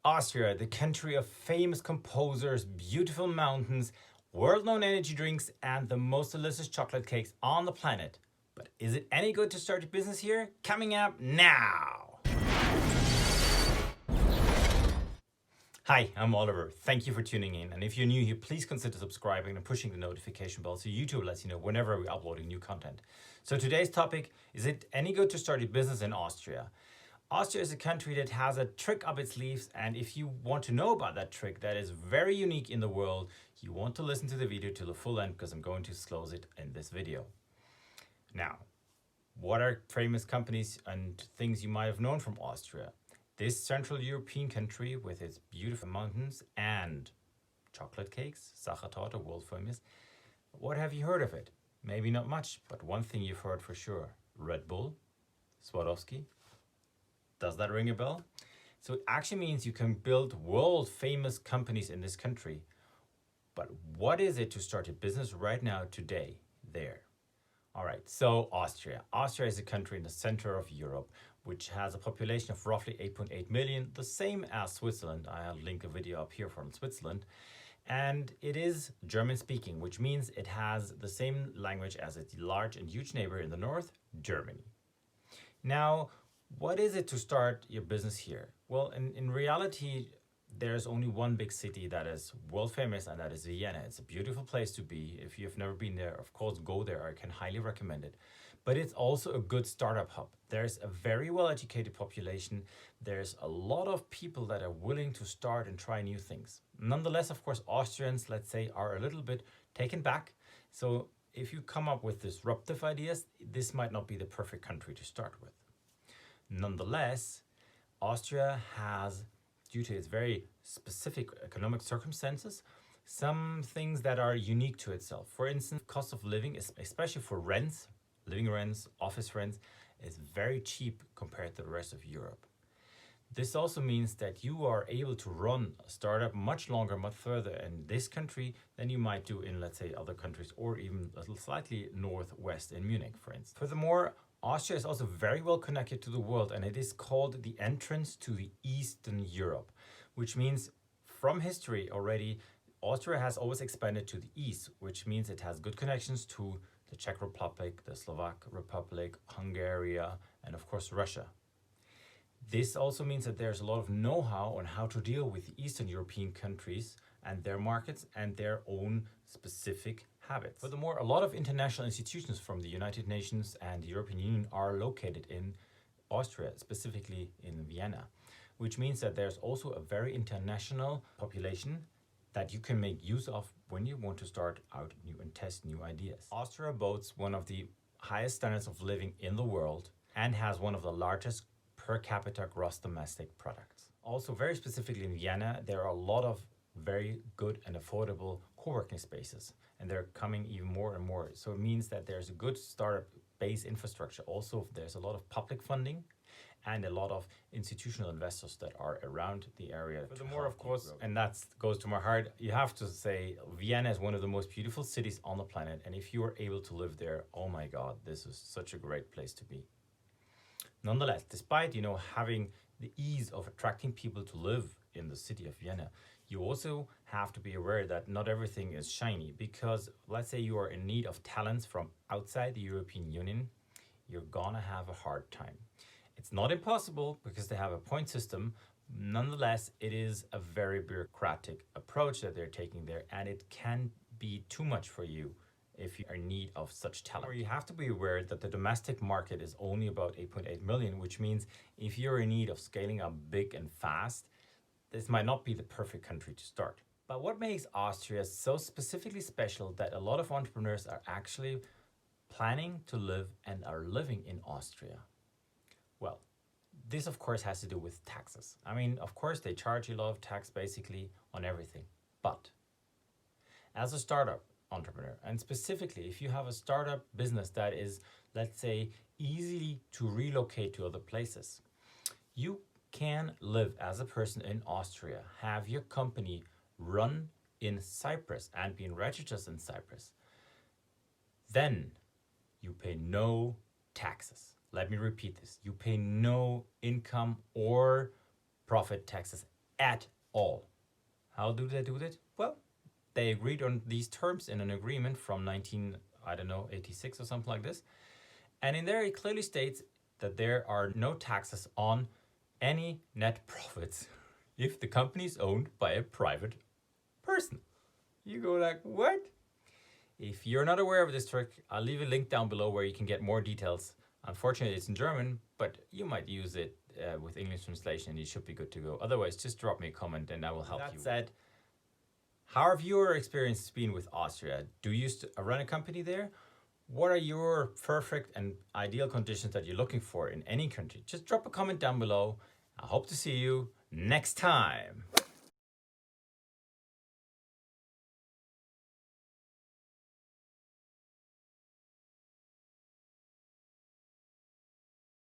Austria, the country of famous composers, beautiful mountains, world-known energy drinks, and the most delicious chocolate cakes on the planet. But is it any good to start a business here? Coming up now! Hi, I'm Oliver. Thank you for tuning in. And if you're new here, please consider subscribing and pushing the notification bell so YouTube lets you know whenever we're uploading new content. So today's topic, is it any good to start a business in Austria? Austria is a country that has a trick up its sleeves, and if you want to know about that trick that is very unique in the world, you want to listen to the video till the full end because I'm going to disclose it in this video. Now, what are famous companies and things you might have known from Austria? This Central European country with its beautiful mountains and chocolate cakes, Sachertorte, world famous. What have you heard of it? Maybe not much, but one thing you've heard for sure. Redbull, Swarovski. Does that ring a bell? So it actually means you can build world famous companies in this country. But what is it to start a business right now, today, there? All right, so Austria. Austria is a country in the center of Europe, which has a population of roughly 8.8 million, the same as Switzerland. I'll link a video up here from Switzerland. And it is German speaking, which means it has the same language as its large and huge neighbor in the north, Germany. Now, what is it to start your business here? Well, in reality, there's only one big city that is world famous, and that is Vienna. It's a beautiful place to be. If you've never been there, of course, go there. I can highly recommend it. But it's also a good startup hub. There's a very well-educated population. There's a lot of people that are willing to start and try new things. Nonetheless, of course, Austrians, let's say, are a little bit taken back. So if you come up with disruptive ideas, this might not be the perfect country to start with. Nonetheless, Austria has, due to its very specific economic circumstances, some things that are unique to itself. For instance, cost of living, especially for rents, living rents, office rents, is very cheap compared to the rest of Europe. This also means that you are able to run a startup much longer, much further in this country than you might do in, let's say, other countries, or even a little slightly northwest in Munich, for instance. Furthermore, Austria is also very well connected to the world, and it is called the entrance to the Eastern Europe, which means from history already, Austria has always expanded to the east, which means it has good connections to the Czech Republic, the Slovak Republic, Hungary, and of course Russia. This also means that there's a lot of know-how on how to deal with the Eastern European countries and their markets and their own specific habits. Furthermore, a lot of international institutions from the United Nations and the European Union are located in Austria, specifically in Vienna, which means that there's also a very international population that you can make use of when you want to start out new and test new ideas. Austria boasts one of the highest standards of living in the world and has one of the largest per capita gross domestic products. Also, very specifically in Vienna, there are a lot of very good and affordable co-working spaces, and they're coming even more and more. So it means that there's a good startup base infrastructure. Also, there's a lot of public funding and a lot of institutional investors that are around the area. Furthermore, of course, and that goes to my heart, you have to say Vienna is one of the most beautiful cities on the planet, and if you are able to live there, oh my God, this is such a great place to be. Nonetheless, despite having the ease of attracting people to live in the city of Vienna, you also have to be aware that not everything is shiny, because let's say you are in need of talents from outside the European Union, you're gonna have a hard time. It's not impossible because they have a point system. Nonetheless, it is a very bureaucratic approach that they're taking there, and it can be too much for you if you are in need of such talent. Or you have to be aware that the domestic market is only about 8.8 million, which means if you're in need of scaling up big and fast, this might not be the perfect country to start. But what makes Austria so specifically special that a lot of entrepreneurs are actually planning to live and are living in Austria? Well, this of course has to do with taxes. I mean, of course they charge you a lot of tax basically on everything. But as a startup entrepreneur, and specifically if you have a startup business that is, let's say, easy to relocate to other places, you can live as a person in Austria, have your company run in Cyprus and being registered in Cyprus. Then you pay no taxes. Let me repeat this. You pay no income or profit taxes at all. How do they do that? Well, they agreed on these terms in an agreement from 86 or something like this. And in there, it clearly states that there are no taxes on any net profits if the company is owned by a private person. You go like, what? If you're not aware of this trick, I'll leave a link down below where you can get more details. Unfortunately, it's in German, but you might use it with English translation and you should be good to go. Otherwise, just drop me a comment and I will help you. That said, how have your experiences been with Austria? Do you run a company there? What are your perfect and ideal conditions that you're looking for in any country? Just drop a comment down below. I hope to see you next time.